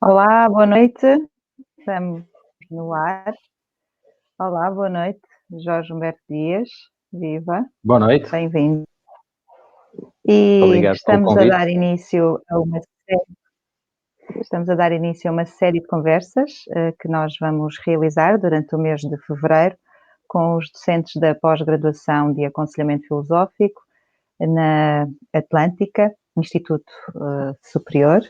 Olá, boa noite. Estamos no ar. Olá, boa noite. Jorge Humberto Dias, viva, Boa noite, bem-vindo. E obrigado pelo estamos a convite. dar início a uma série de conversas que nós vamos realizar durante o mês de fevereiro com os docentes da pós-graduação de Aconselhamento Filosófico na Atlântica, Instituto Superior.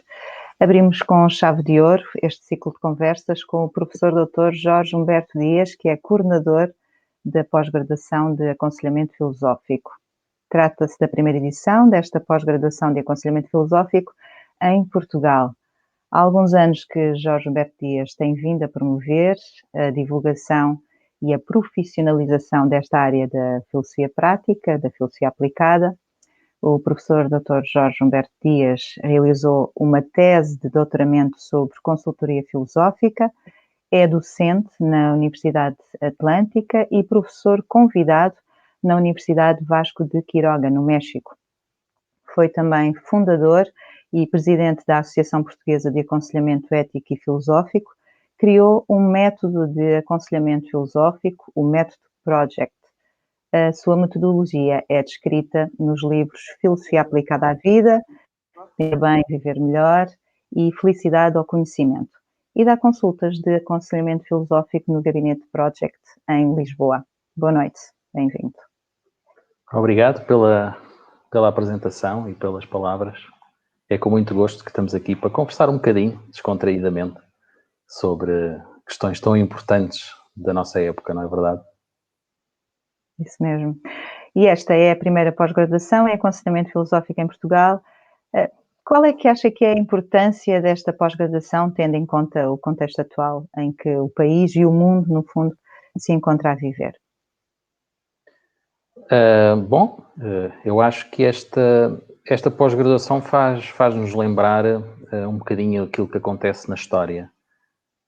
Abrimos com chave de ouro este ciclo de conversas com o professor Dr. Jorge Humberto Dias, que é coordenador da pós-graduação de Aconselhamento Filosófico. Trata-se da primeira edição desta pós-graduação de Aconselhamento Filosófico em Portugal. Há alguns anos que Jorge Humberto Dias tem vindo a promover a divulgação e a profissionalização desta área da filosofia prática, da filosofia aplicada. O professor Dr. Jorge Humberto Dias realizou uma tese de doutoramento sobre consultoria filosófica, é docente na Universidade Atlântica e professor convidado na Universidade Vasco de Quiroga, no México. Foi também fundador e presidente da Associação Portuguesa de Aconselhamento Ético e Filosófico. Criou um método de aconselhamento filosófico, o Método Project. A sua metodologia é descrita nos livros Filosofia Aplicada à Vida, Viver Bem, Viver Melhor e Felicidade ao Conhecimento. E dá consultas de aconselhamento filosófico no Gabinete Project em Lisboa. Boa noite, bem-vindo. Obrigado pela apresentação e pelas palavras. É com muito gosto que estamos aqui para conversar um bocadinho, descontraídamente, sobre questões tão importantes da nossa época, não é verdade? Isso mesmo. E esta é a primeira pós-graduação em aconselhamento filosófico em Portugal. Qual é que acha que é a importância desta pós-graduação, tendo em conta o contexto atual em que o país e o mundo, no fundo, se encontra a viver? Eu acho que esta pós-graduação faz-nos lembrar um bocadinho aquilo que acontece na história.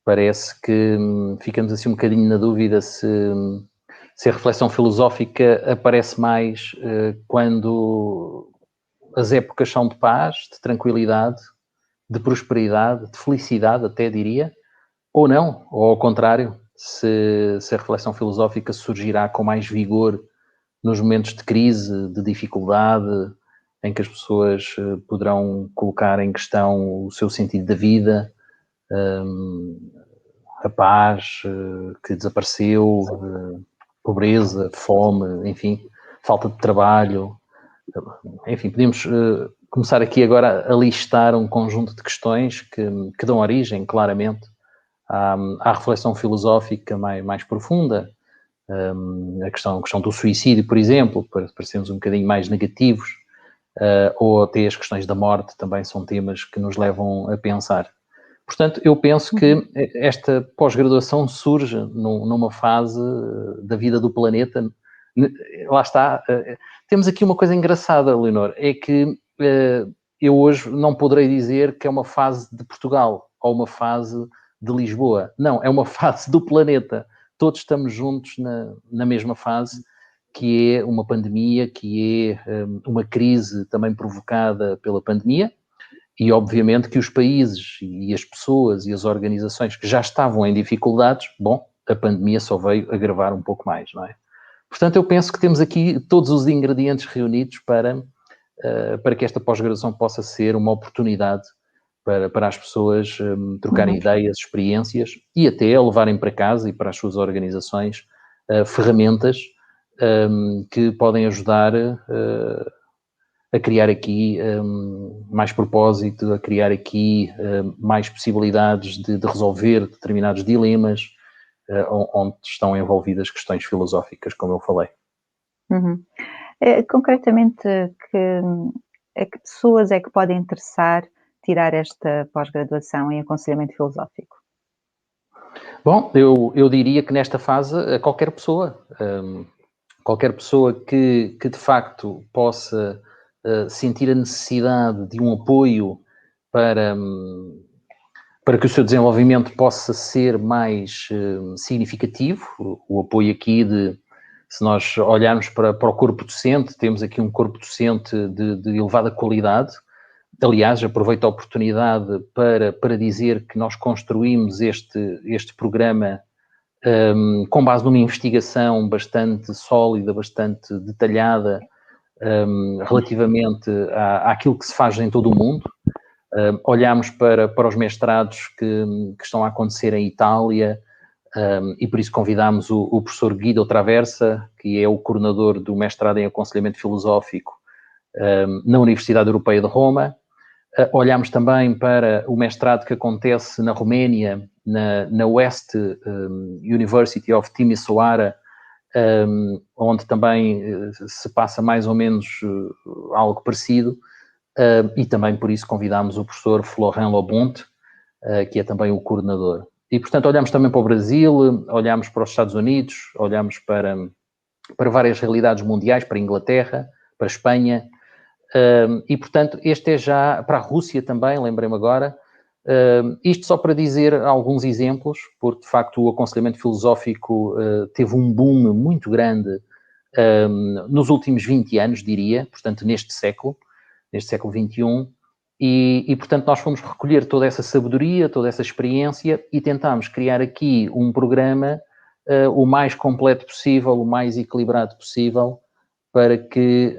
Parece que ficamos assim um bocadinho na dúvida se a reflexão filosófica aparece mais quando as épocas são de paz, de tranquilidade, de prosperidade, de felicidade, até diria, ou não, ou ao contrário, se a reflexão filosófica surgirá com mais vigor nos momentos de crise, de dificuldade, em que as pessoas poderão colocar em questão o seu sentido da vida, a paz que desapareceu, pobreza, fome, enfim, falta de trabalho. Enfim, podemos começar aqui agora a listar um conjunto de questões que dão origem, claramente, à reflexão filosófica mais profunda. A questão do suicídio, por exemplo, para sermos um bocadinho mais negativos, ou até as questões da morte também são temas que nos levam a pensar. Portanto, eu penso que esta pós-graduação surge numa fase da vida do planeta. Lá está. Temos aqui uma coisa engraçada, Leonor, é que eu hoje não poderei dizer que é uma fase de Portugal ou uma fase de Lisboa. Não, é uma fase do planeta. Todos estamos juntos na mesma fase, que é uma pandemia, que é uma crise também provocada pela pandemia. E, obviamente, que os países e as pessoas e as organizações que já estavam em dificuldades, bom, a pandemia só veio agravar um pouco mais, não é? Portanto, eu penso que temos aqui todos os ingredientes reunidos para que esta pós-graduação possa ser uma oportunidade para as pessoas trocarem ideias, experiências e até levarem para casa e para as suas organizações ferramentas que podem ajudar a criar aqui mais propósito, a criar aqui mais possibilidades de resolver determinados dilemas onde estão envolvidas questões filosóficas, como eu falei. Concretamente, que pessoas é que podem interessar tirar esta pós-graduação em aconselhamento filosófico? Bom, eu diria que nesta fase qualquer pessoa que de facto possa sentir a necessidade de um apoio para que o seu desenvolvimento possa ser mais significativo. O apoio aqui se nós olharmos para o corpo docente, temos aqui um corpo docente de elevada qualidade, Aliás, aproveito a oportunidade para dizer que nós construímos este programa com base numa investigação bastante sólida, bastante detalhada, relativamente àquilo que se faz em todo o mundo. Olhámos para os mestrados que estão a acontecer em Itália, e por isso convidámos o professor Guido Traversa, que é o coordenador do mestrado em aconselhamento filosófico na Universidade Europeia de Roma. Olhámos também para o mestrado que acontece na Roménia, na West University of Timisoara, onde também se passa mais ou menos algo parecido, e também por isso convidámos o professor Florent Lobonte, que é também o coordenador. E, portanto, olhamos também para o Brasil, olhamos para os Estados Unidos, olhamos para várias realidades mundiais, para a Inglaterra, para a Espanha, e, portanto, este é já para a Rússia também, lembrei-me agora. Isto só para dizer alguns exemplos, porque, de facto, o aconselhamento filosófico teve um boom muito grande nos últimos 20 anos, diria, portanto, neste século XXI, e, portanto, nós fomos recolher toda essa sabedoria, toda essa experiência e tentámos criar aqui um programa o mais completo possível, o mais equilibrado possível, para que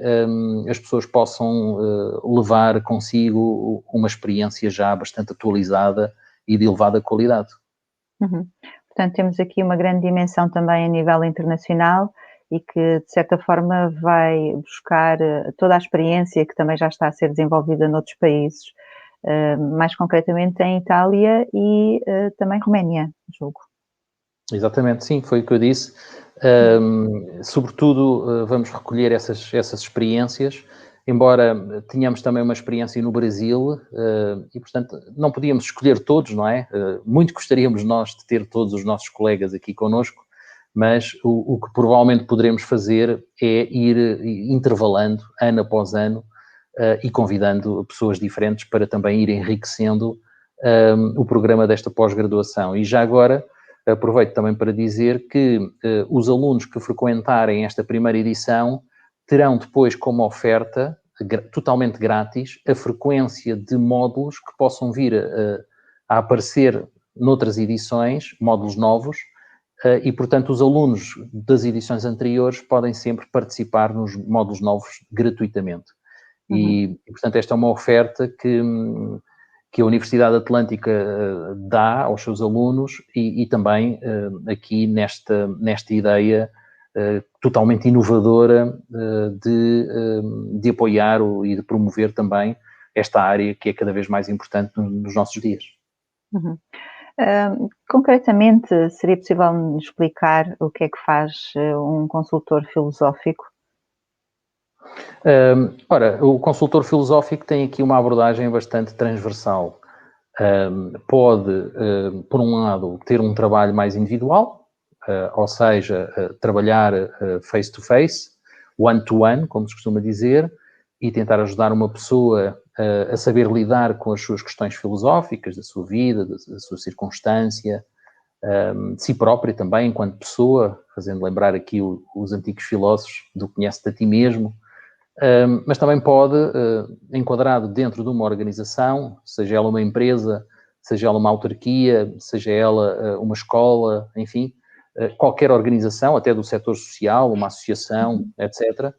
as pessoas possam levar consigo uma experiência já bastante atualizada e de elevada qualidade. Uhum. Portanto, temos aqui uma grande dimensão também a nível internacional e que, de certa forma, vai buscar toda a experiência que também já está a ser desenvolvida noutros países, mais concretamente em Itália e também Roménia, julgo. Exatamente, sim, foi o que eu disse. Sobretudo, vamos recolher essas experiências, embora tenhamos também uma experiência no Brasil, e, portanto, não podíamos escolher todos, não é? Muito gostaríamos nós de ter todos os nossos colegas aqui connosco, mas o que provavelmente poderemos fazer é ir intervalando, ano após ano, e convidando pessoas diferentes para também ir enriquecendo o programa desta pós-graduação. E já agora, aproveito também para dizer que os alunos que frequentarem esta primeira edição terão depois como oferta, totalmente grátis, a frequência de módulos que possam vir a aparecer noutras edições, módulos novos, e, portanto, os alunos das edições anteriores podem sempre participar nos módulos novos gratuitamente. E, portanto, esta é uma oferta que a Universidade Atlântica dá aos seus alunos e também aqui nesta ideia totalmente inovadora de apoiar e de promover também esta área que é cada vez mais importante nos nossos dias. Concretamente, seria possível me explicar o que é que faz um consultor filosófico? Ora, o consultor filosófico tem aqui uma abordagem bastante transversal. Pode, por um lado, ter um trabalho mais individual, ou seja, trabalhar face-to-face, one-to-one, como se costuma dizer, e tentar ajudar uma pessoa a saber lidar com as suas questões filosóficas, da sua vida, da sua circunstância, de si própria também, enquanto pessoa, fazendo lembrar aqui os antigos filósofos do conhece-te a ti mesmo, mas também pode, enquadrado dentro de uma organização, seja ela uma empresa, seja ela uma autarquia, seja ela uma escola, enfim, qualquer organização, até do setor social, uma associação, etc.,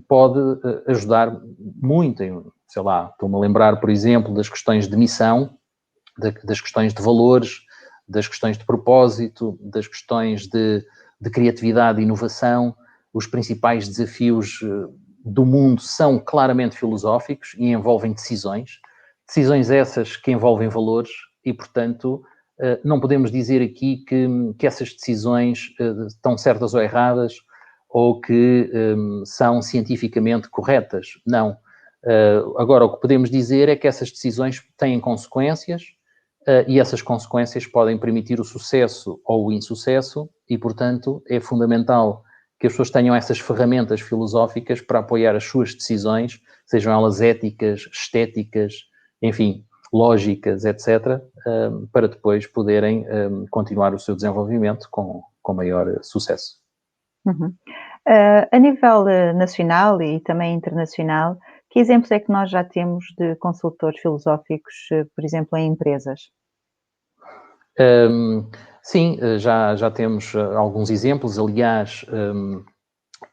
pode ajudar muito em, sei lá, estou-me a lembrar, por exemplo, das questões de missão, das questões de valores, das questões de propósito, das questões de criatividade e inovação. Os principais desafios do mundo são claramente filosóficos e envolvem decisões essas que envolvem valores e, portanto, não podemos dizer aqui que essas decisões estão certas ou erradas ou que são cientificamente corretas. Não. Agora, o que podemos dizer é que essas decisões têm consequências e essas consequências podem permitir o sucesso ou o insucesso e, portanto, é fundamental que as pessoas tenham essas ferramentas filosóficas para apoiar as suas decisões, sejam elas éticas, estéticas, enfim, lógicas, etc., para depois poderem continuar o seu desenvolvimento com maior sucesso. A nível nacional e também internacional, Que exemplos é que nós já temos de consultores filosóficos, por exemplo, em empresas? Sim, já temos alguns exemplos. Aliás,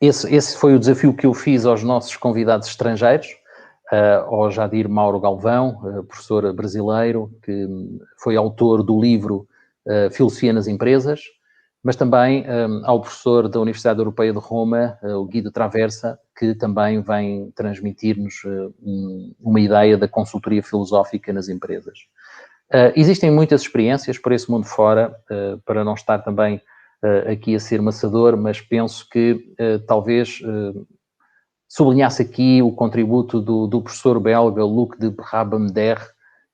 esse foi o desafio que eu fiz aos nossos convidados estrangeiros, ao Jadir Mauro Galvão, professor brasileiro, que foi autor do livro Filosofia nas Empresas, mas também ao professor da Universidade Europeia de Roma, o Guido Traversa, que também vem transmitir-nos uma ideia da consultoria filosófica nas empresas. Existem muitas experiências por esse mundo fora, para não estar também aqui a ser maçador, mas penso que talvez sublinhasse aqui o contributo do professor belga Luc de Brabander,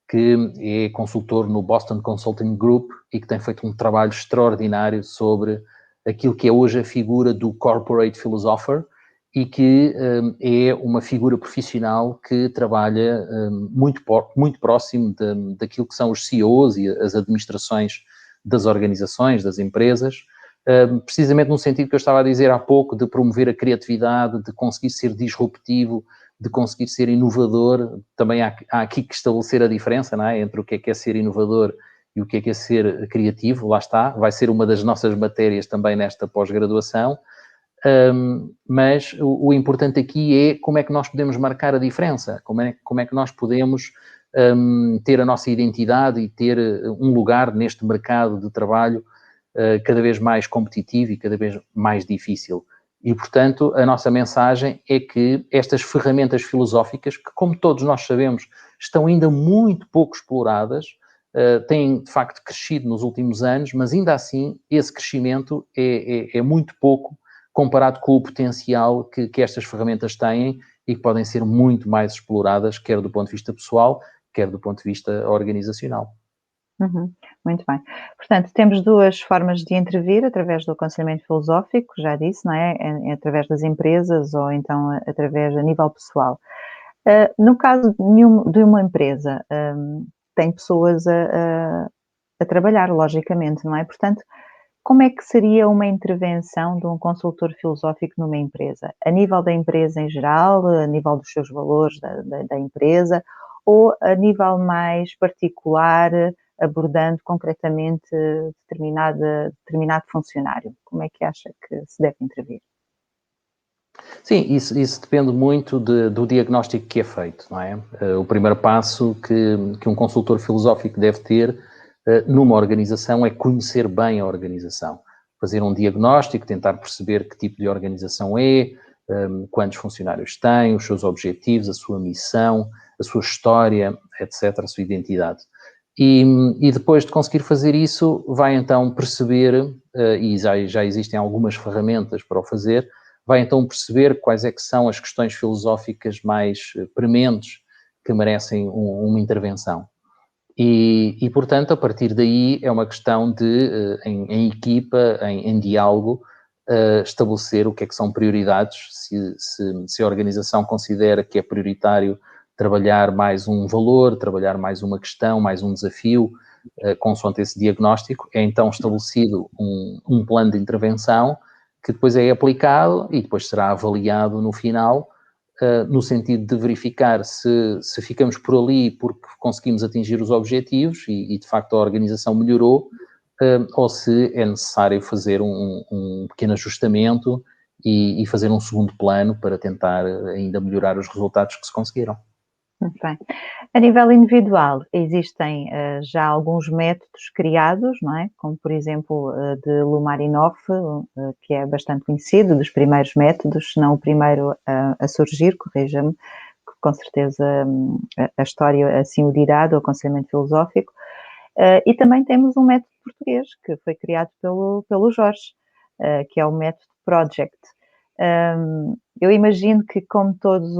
que é consultor no Boston Consulting Group e que tem feito um trabalho extraordinário sobre aquilo que é hoje a figura do Corporate Philosopher e que é uma figura profissional que trabalha muito próximo daquilo que são os CEOs e as administrações das organizações, das empresas, precisamente no sentido que eu estava a dizer há pouco, de promover a criatividade, de conseguir ser disruptivo, de conseguir ser inovador. Também há aqui que estabelecer a diferença, não é? Entre o que é ser inovador e o que é ser criativo. Lá está, vai ser uma das nossas matérias também nesta pós-graduação. Mas o importante aqui é como é que nós podemos marcar a diferença, como é que nós podemos ter a nossa identidade e ter um lugar neste mercado de trabalho cada vez mais competitivo e cada vez mais difícil. E, portanto, a nossa mensagem é que estas ferramentas filosóficas, que, como todos nós sabemos, estão ainda muito pouco exploradas, têm, de facto, crescido nos últimos anos, mas, ainda assim, esse crescimento é muito pouco comparado com o potencial que estas ferramentas têm e que podem ser muito mais exploradas, quer do ponto de vista pessoal, quer do ponto de vista organizacional. Uhum, muito bem. Portanto, temos duas formas de intervir, através do aconselhamento filosófico, já disse, não é? Através das empresas ou então através a nível pessoal. No caso de uma empresa, tem pessoas a trabalhar, logicamente, não é? Portanto, como é que seria uma intervenção de um consultor filosófico numa empresa? A nível da empresa em geral, a nível dos seus valores da empresa, ou a nível mais particular, abordando concretamente determinado funcionário? Como é que acha que se deve intervir? Sim, isso depende muito do diagnóstico que é feito, não é? O primeiro passo que um consultor filosófico deve ter numa organização é conhecer bem a organização. Fazer um diagnóstico, tentar perceber que tipo de organização é, quantos funcionários tem, os seus objetivos, a sua missão, a sua história, etc., a sua identidade. E depois de conseguir fazer isso, vai então perceber, e já existem algumas ferramentas para o fazer, vai então perceber quais é que são as questões filosóficas mais prementes que merecem uma intervenção. Portanto, a partir daí é uma questão de, em equipa, em diálogo, estabelecer o que é que são prioridades, se a organização considera que é prioritário trabalhar mais um valor, trabalhar mais uma questão, mais um desafio, consoante esse diagnóstico, é então estabelecido um plano de intervenção que depois é aplicado e depois será avaliado no final, no sentido de verificar se ficamos por ali porque conseguimos atingir os objetivos e de facto a organização melhorou, ou se é necessário fazer um pequeno ajustamento e fazer um segundo plano para tentar ainda melhorar os resultados que se conseguiram. Muito bem. A nível individual, existem já alguns métodos criados, não é? Como, por exemplo, de Lumarinoff, que é bastante conhecido, dos primeiros métodos, se não o primeiro a surgir, corrija-me, que com certeza a história assim o dirá, do aconselhamento filosófico. E também temos um método português, que foi criado pelo Jorge, que é o método Project. Eu imagino que, como todas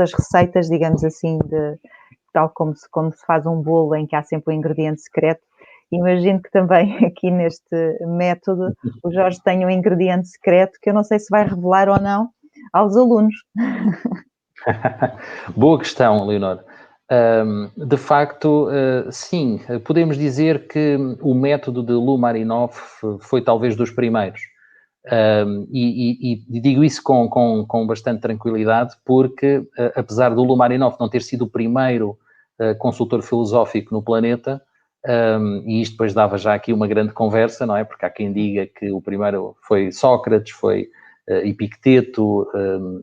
as receitas, digamos assim, tal como se faz um bolo em que há sempre um ingrediente secreto, imagino que também aqui neste método o Jorge tem um ingrediente secreto que eu não sei se vai revelar ou não aos alunos. Boa questão, Leonor. De facto, sim, podemos dizer que o método de Lumarinoff foi talvez dos primeiros. E digo isso com bastante tranquilidade, porque apesar do Lumarinov não ter sido o primeiro consultor filosófico no planeta, e isto depois dava já aqui uma grande conversa, não é? Porque há quem diga que o primeiro foi Sócrates, foi Epicteto,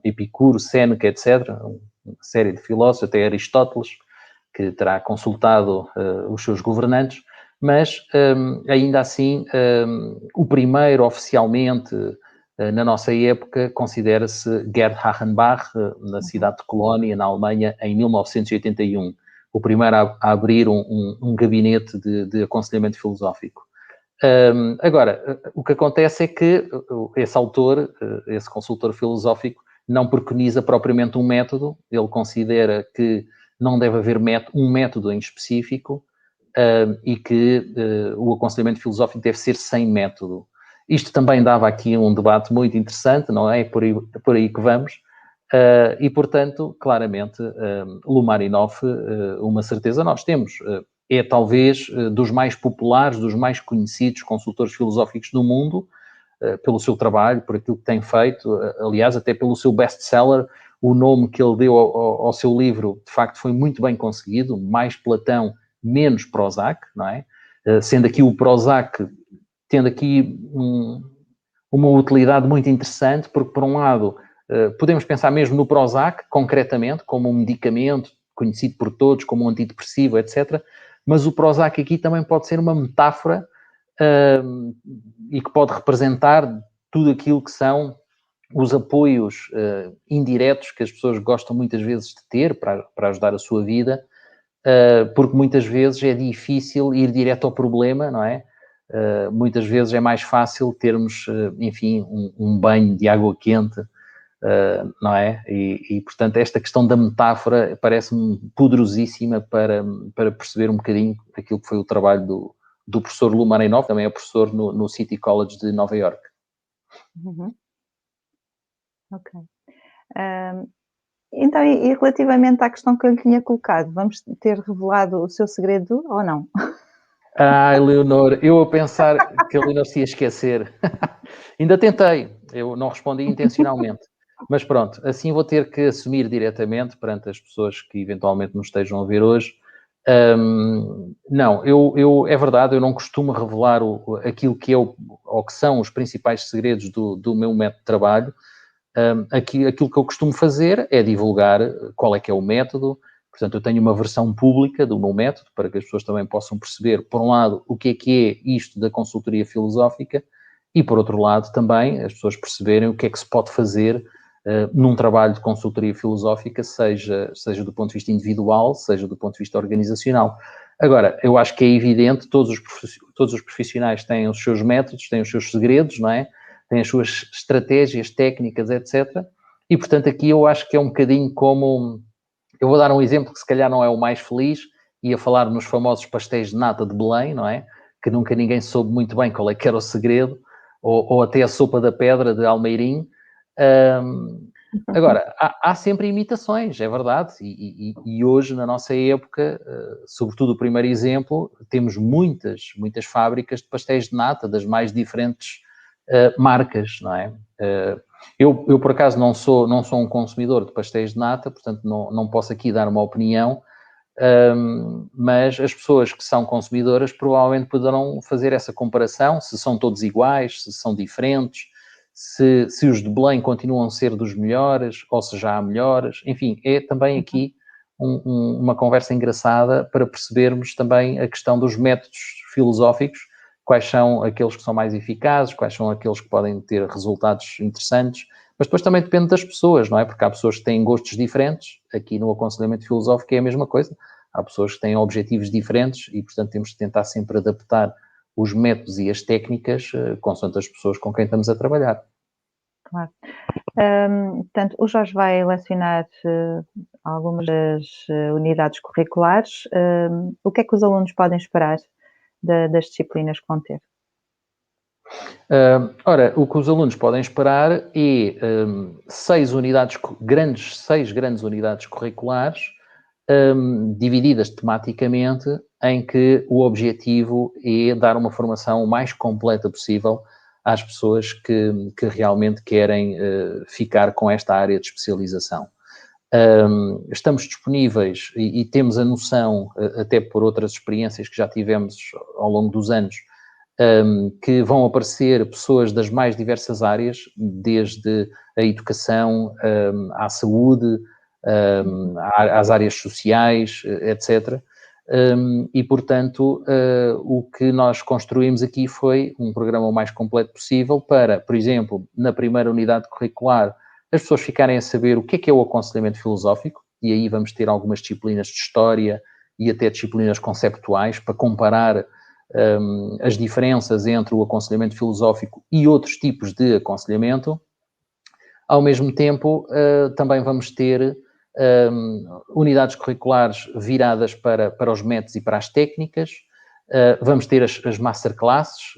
Epicuro, Séneca, etc., uma série de filósofos, até Aristóteles, que terá consultado os seus governantes, mas ainda assim o primeiro oficialmente na nossa época considera-se Gerd Achenbach, na cidade de Colónia, na Alemanha, em 1981, o primeiro a abrir um gabinete de aconselhamento filosófico. Agora, o que acontece é que esse autor, esse consultor filosófico, não preconiza propriamente um método, ele considera que não deve haver um método em específico e que o aconselhamento filosófico deve ser sem método. Isto também dava aqui um debate muito interessante, não é? É por aí que vamos. E, portanto, claramente, Lumarinov, uma certeza nós temos. É talvez dos mais populares, dos mais conhecidos consultores filosóficos do mundo, pelo seu trabalho, por aquilo que tem feito, aliás, até pelo seu best-seller. O nome que ele deu ao seu livro, de facto, foi muito bem conseguido, mais Platão, menos Prozac, não é? Sendo aqui o Prozac, tendo aqui uma utilidade muito interessante, porque, por um lado, podemos pensar mesmo no Prozac, concretamente, como um medicamento conhecido por todos, como um antidepressivo, etc., mas o Prozac aqui também pode ser uma metáfora e que pode representar tudo aquilo que são os apoios indiretos que as pessoas gostam muitas vezes de ter para ajudar a sua vida, porque muitas vezes é difícil ir direto ao problema, não é? Muitas vezes é mais fácil termos, enfim, um banho de água quente, não é? E, portanto, esta questão da metáfora parece-me poderosíssima para perceber um bocadinho aquilo que foi o trabalho do professor Lumarinov, também é professor no City College de Nova Iorque. Uhum. Ok. Então, e relativamente à questão que eu lhe tinha colocado, vamos ter revelado o seu segredo ou não? Leonor, eu a pensar que a Leonor se ia esquecer. Ainda tentei, eu não respondi intencionalmente. Mas pronto, assim vou ter que assumir diretamente perante as pessoas que eventualmente nos estejam a ver hoje. Não, é verdade, eu não costumo revelar aquilo que é ou que são os principais segredos do meu método de trabalho. Aquilo que eu costumo fazer é divulgar qual é que é o método. Portanto, eu tenho uma versão pública do meu método para que as pessoas também possam perceber, por um lado, o que é isto da consultoria filosófica e, por outro lado, também as pessoas perceberem o que é que se pode fazer num trabalho de consultoria filosófica, seja do ponto de vista individual, seja do ponto de vista organizacional. Agora, eu acho que é evidente, todos os profissionais têm os seus métodos, têm os seus segredos, não é? Têm as suas estratégias, técnicas, etc. E, portanto, aqui eu acho que é um bocadinho como... Eu vou dar um exemplo que se calhar não é o mais feliz, ia falar nos famosos pastéis de nata de Belém, não é? Que nunca ninguém soube muito bem qual é que era o segredo, ou até a sopa da pedra de Almeirim. Agora, há sempre imitações, é verdade, e hoje, na nossa época, sobretudo o primeiro exemplo, temos muitas fábricas de pastéis de nata, das mais diferentes marcas, não é? Eu, por acaso, não sou um consumidor de pastéis de nata, portanto, não posso aqui dar uma opinião, mas as pessoas que são consumidoras provavelmente poderão fazer essa comparação, se são todos iguais, se são diferentes, se os de Belém continuam a ser dos melhores, ou se já há melhores. Enfim, é também aqui uma conversa engraçada para percebermos também a questão dos métodos filosóficos, quais são aqueles que são mais eficazes, quais são aqueles que podem ter resultados interessantes, mas depois também depende das pessoas, não é? Porque há pessoas que têm gostos diferentes, aqui no aconselhamento filosófico é a mesma coisa, há pessoas que têm objetivos diferentes e, portanto, temos de tentar sempre adaptar os métodos e as técnicas consoante as pessoas com quem estamos a trabalhar. Claro. Portanto, o Jorge vai lecionar algumas das unidades curriculares. O que é que os alunos podem esperar das disciplinas que vão ter? Ora, o que os alunos podem esperar é 6 grandes unidades curriculares, divididas tematicamente, em que o objetivo é dar uma formação o mais completa possível às pessoas que realmente querem ficar com esta área de especialização. Estamos disponíveis e temos a noção, até por outras experiências que já tivemos ao longo dos anos, que vão aparecer pessoas das mais diversas áreas, desde a educação, à saúde, às áreas sociais, etc. E, portanto, o que nós construímos aqui foi um programa o mais completo possível para, por exemplo, na primeira unidade curricular, as pessoas ficarem a saber o que é o aconselhamento filosófico, e aí vamos ter algumas disciplinas de história e até disciplinas conceptuais para comparar as diferenças entre o aconselhamento filosófico e outros tipos de aconselhamento. Ao mesmo tempo, também vamos ter unidades curriculares viradas para os métodos e para as técnicas. Vamos ter as masterclasses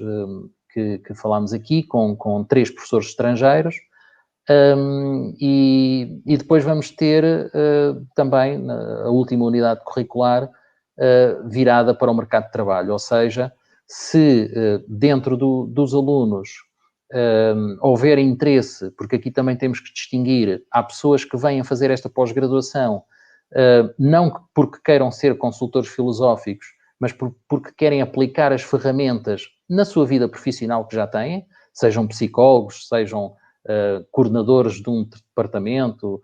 que falámos aqui, com 3 professores estrangeiros. E depois vamos ter também a última unidade curricular virada para o mercado de trabalho, ou seja, se dentro dos alunos houver interesse, porque aqui também temos que distinguir, há pessoas que vêm a fazer esta pós-graduação não porque queiram ser consultores filosóficos, mas porque querem aplicar as ferramentas na sua vida profissional que já têm, sejam psicólogos, sejam coordenadores de um departamento,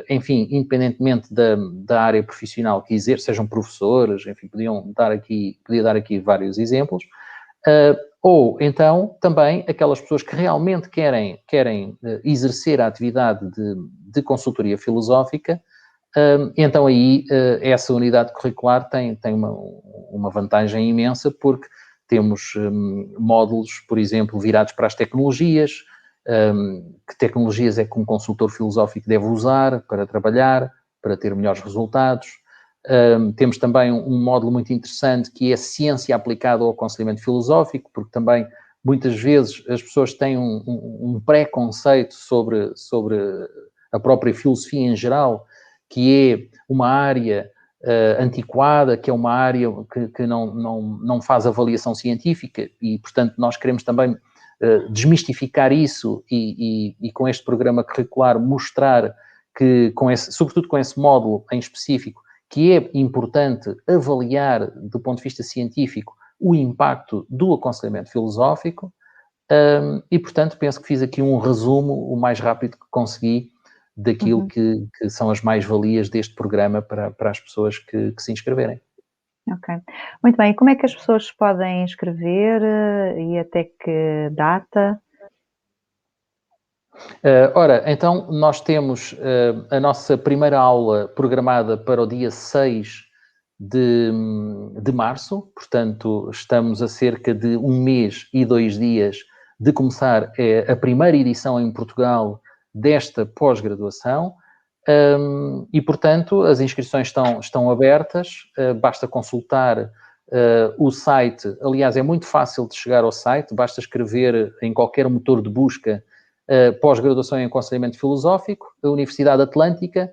enfim, independentemente da área profissional que exerçam, sejam professores, enfim, podia dar aqui vários exemplos, ou então também aquelas pessoas que realmente querem exercer a atividade de consultoria filosófica. Então aí essa unidade curricular tem uma vantagem imensa, porque temos módulos, por exemplo, virados para as tecnologias. Que tecnologias é que um consultor filosófico deve usar para trabalhar, para ter melhores resultados. Temos também um módulo muito interessante que é ciência aplicada ao aconselhamento filosófico, porque também muitas vezes as pessoas têm um preconceito sobre a própria filosofia em geral, que é uma área antiquada, que é uma área que não faz avaliação científica, e portanto nós queremos também desmistificar isso e com este programa curricular mostrar que, sobretudo com esse módulo em específico, que é importante avaliar do ponto de vista científico o impacto do aconselhamento filosófico. E portanto penso que fiz aqui um resumo o mais rápido que consegui daquilo que são as mais-valias deste programa para as pessoas que se inscreverem. Ok, muito bem. E como é que as pessoas se podem inscrever e até que data? Ora, então nós temos a nossa primeira aula programada para o dia 6 de março, portanto estamos a cerca de 1 mês e 2 dias de começar a primeira edição em Portugal desta pós-graduação. E portanto as inscrições estão abertas, basta consultar o site. Aliás, é muito fácil de chegar ao site, basta escrever em qualquer motor de busca pós-graduação em aconselhamento filosófico, a Universidade Atlântica,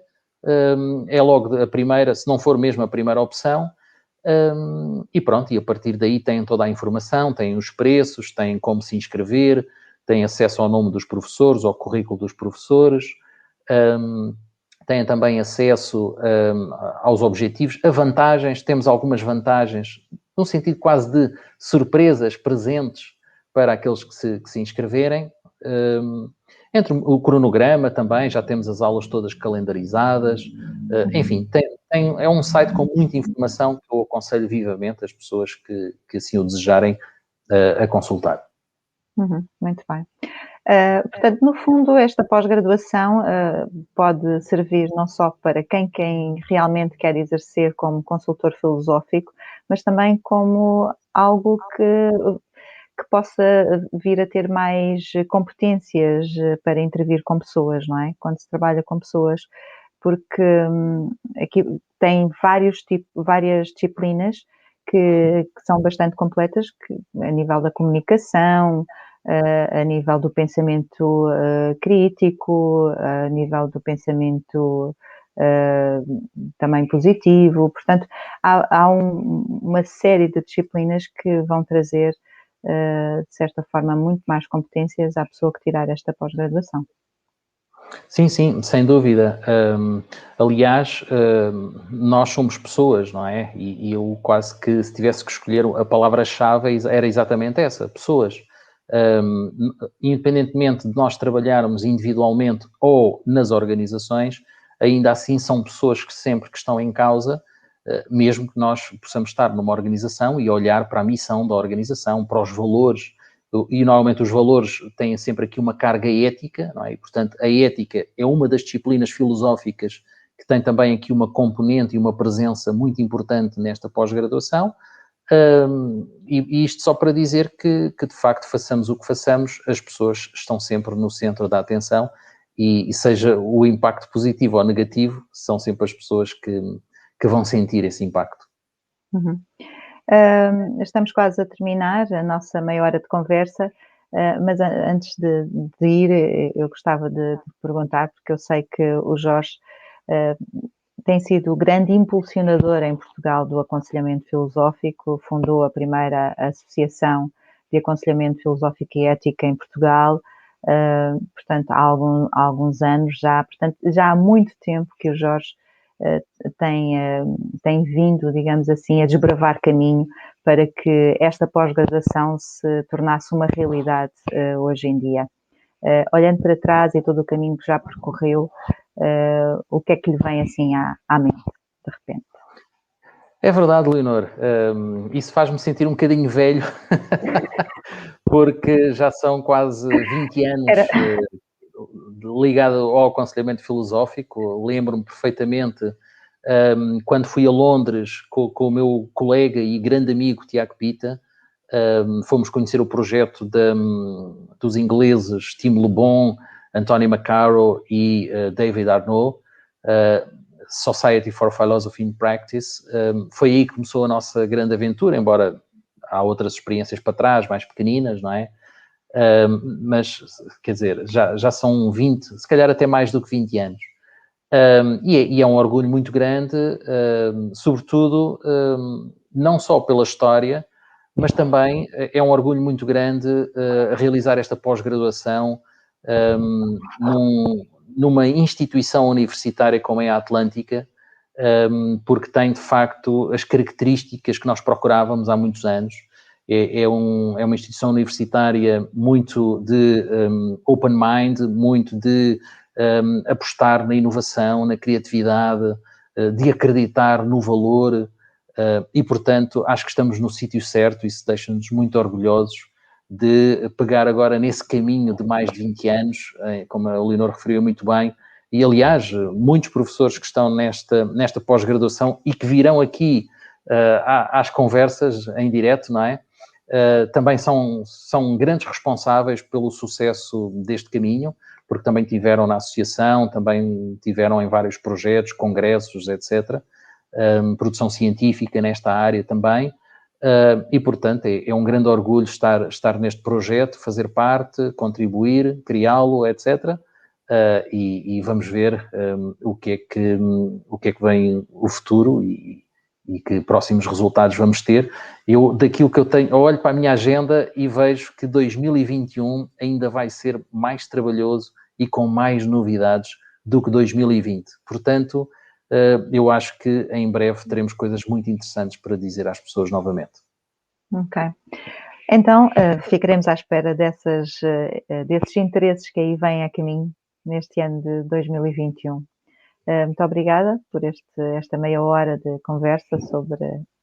é logo a primeira, se não for mesmo a primeira opção, e pronto, e a partir daí têm toda a informação, têm os preços, têm como se inscrever, têm acesso ao nome dos professores, ao currículo dos professores, têm também acesso aos objetivos, a vantagens. Temos algumas vantagens, num sentido quase de surpresas presentes para aqueles que se inscreverem. Entre o cronograma também, já temos as aulas todas calendarizadas. Enfim, é um site com muita informação que eu aconselho vivamente as pessoas que assim o desejarem a consultar. Muito bem. Portanto, no fundo, esta pós-graduação pode servir não só para quem realmente quer exercer como consultor filosófico, mas também como algo que possa vir a ter mais competências para intervir com pessoas, não é? Quando se trabalha com pessoas, porque aqui tem várias disciplinas que são bastante completas, a nível da comunicação, a nível do pensamento crítico, a nível do pensamento também positivo. Portanto, há uma série de disciplinas que vão trazer de certa forma, muito mais competências à pessoa que tirar esta pós-graduação. Sim, sim, sem dúvida. Aliás, nós somos pessoas, não é? E eu quase que, se tivesse que escolher a palavra-chave, era exatamente essa, pessoas. Independentemente de nós trabalharmos individualmente ou nas organizações, ainda assim são pessoas que sempre que estão em causa, mesmo que nós possamos estar numa organização e olhar para a missão da organização, para os valores, e normalmente os valores têm sempre aqui uma carga ética, não é? E, portanto, a ética é uma das disciplinas filosóficas que tem também aqui uma componente e uma presença muito importante nesta pós-graduação. E isto só para dizer que, de facto, façamos o que façamos, as pessoas estão sempre no centro da atenção e seja o impacto positivo ou negativo, são sempre as pessoas que vão sentir esse impacto. Uhum. Estamos quase a terminar a nossa meia hora de conversa, mas antes de ir, eu gostava de perguntar, porque eu sei que o Jorge tem sido o grande impulsionador em Portugal do aconselhamento filosófico, fundou a primeira associação de aconselhamento filosófico e ética em Portugal, portanto, há alguns anos já, portanto, já há muito tempo que o Jorge tem vindo, digamos assim, a desbravar caminho para que esta pós-graduação se tornasse uma realidade hoje em dia. Olhando para trás e todo o caminho que já percorreu, o que é que lhe vem assim à mente, de repente? É verdade, Leonor. Isso faz-me sentir um bocadinho velho, porque já são quase 20 anos ligado ao aconselhamento filosófico. Lembro-me perfeitamente quando fui a Londres com o meu colega e grande amigo Tiago Pita. Fomos conhecer o projeto dos ingleses Tim LeBon, Anthony McCarroll e David Arnault, Society for Philosophy in Practice. Foi aí que começou a nossa grande aventura, embora há outras experiências para trás, mais pequeninas, não é? Mas, quer dizer, já são 20, se calhar até mais do que 20 anos. E é um orgulho muito grande, sobretudo, não só pela história, mas também é um orgulho muito grande realizar esta pós-graduação numa instituição universitária como é a Atlântica, porque tem, de facto, as características que nós procurávamos há muitos anos. É uma instituição universitária muito de open mind, muito de apostar na inovação, na criatividade, de acreditar no valor, e, portanto, acho que estamos no sítio certo. Isso deixa-nos muito orgulhosos de pegar agora nesse caminho de mais de 20 anos, como a Leonor referiu muito bem, e, aliás, muitos professores que estão nesta pós-graduação e que virão aqui às conversas em direto, não é? Também são grandes responsáveis pelo sucesso deste caminho, porque também tiveram na associação, também tiveram em vários projetos, congressos, etc., produção científica nesta área também, e, portanto, é um grande orgulho estar neste projeto, fazer parte, contribuir, criá-lo, etc., e vamos ver o que é que vem o futuro e que próximos resultados vamos ter. Eu, daquilo que eu tenho, olho para a minha agenda e vejo que 2021 ainda vai ser mais trabalhoso e com mais novidades do que 2020. Portanto, eu acho que em breve teremos coisas muito interessantes para dizer às pessoas novamente. Ok. Então, ficaremos à espera desses interesses que aí vêm a caminho neste ano de 2021. Muito obrigada por esta meia hora de conversa sobre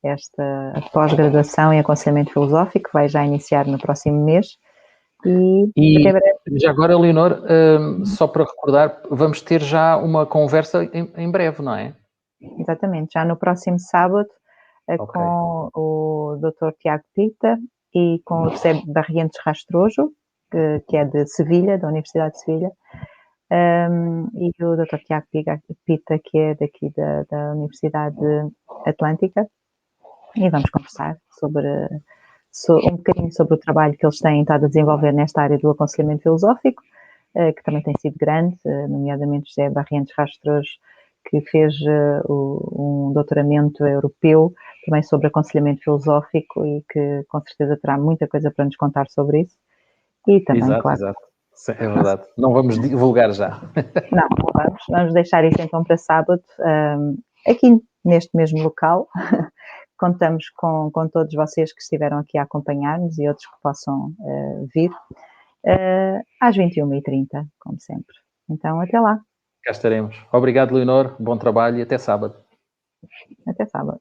esta pós-graduação em aconselhamento filosófico, que vai já iniciar no próximo mês. E até breve. Já agora, Leonor, só para recordar, vamos ter já uma conversa em breve, não é? Exatamente, já no próximo sábado, com o Dr. Tiago Pita e com o José Barrientos Rastrojo, que é de Sevilha, da Universidade de Sevilha, e o Dr. Tiago Pita, que é daqui da Universidade Atlântica, e vamos conversar um bocadinho sobre o trabalho que eles têm estado a desenvolver nesta área do aconselhamento filosófico, que também tem sido grande, nomeadamente José Barrientos Rastrojo, que fez um doutoramento europeu também sobre aconselhamento filosófico e que com certeza terá muita coisa para nos contar sobre isso. E também, Exato, claro, exato. Sim, é verdade. Não vamos divulgar já. não vamos deixar isso então para sábado, aqui neste mesmo local. Contamos com todos vocês que estiveram aqui a acompanhar-nos e outros que possam vir, às 21h30, como sempre. Então, até lá. Cá estaremos. Obrigado, Leonor. Bom trabalho e até sábado. Até sábado.